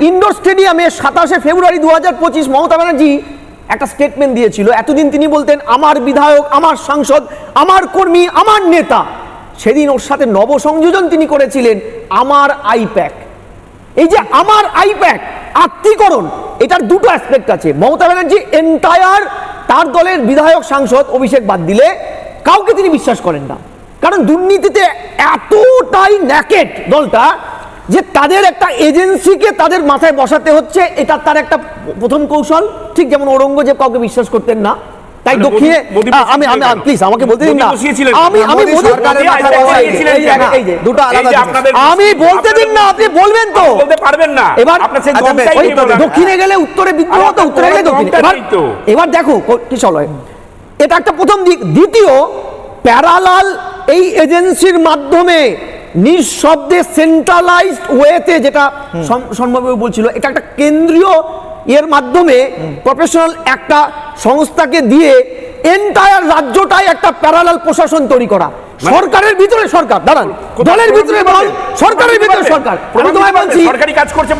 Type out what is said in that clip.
Indoor স্টেডিয়ামে 27 ফেব্রুয়ারি 2025 মমতা ব্যানার্জি একটা statement দিয়েছিল। এতদিন তিনি বলতেন আমার বিধায়ক, আমার সাংসদ, আমার কর্মী, আমার নেতা। সেদিন ওর সাথে নবসংযোজন তিনি করেছিলেন আমার আইপ্যাক। এই যে আমার আইপ্যাক আত্মীকরণ, এটার দুটো অ্যাসপেক্ট আছে। মমতা ব্যানার্জি এন্টায়ার তার দলের বিধায়ক, সাংসদ, অভিষেক বাদ দিলে কাউকে তিনি বিশ্বাস করেন না, কারণ দুর্নীতিতে এতটাই ন্যাকেড দলটা যে তাদের একটা এজেন্সিকে তাদের মাথায় বসাতে হচ্ছে। এটা তার একটা প্রথম কৌশল। ঠিক যেমন ঔরঙ্গজেব কাউকে বিশ্বাস করতেন না, তাই দক্ষিণে আমি প্লিজ আমাকে বলতে দিন না, আমি বলতে দিন না, আপনি বলবেন তো বলতে পারবেন না। এবার দক্ষিণে গেলে উত্তরে বিদ্রোহ, তো উত্তরে গেলে দক্ষিণে। এবার দেখো কি চলো, এটা একটা প্রথম দিক। দ্বিতীয়, প্যারালাল এই এজেন্সির মাধ্যমে নিঃশব্দে সেন্ট্রালাইজড ওয়েতে, যেটা সম্ভবত বলছিল, এটা একটা কেন্দ্রীয় এর মাধ্যমে প্রফেশনাল একটা সংস্থাকে দিয়ে এন্টায়ার রাজ্যটাই একটা প্যারালাল প্রশাসন তৈরি করা। সরকারের ভিতরে সরকার, দাঁড়ান, দলের ভিতরে দল, সরকারের ভিতরে সরকার। আমি তোমায় বলছি সরকারি কাজ করছে।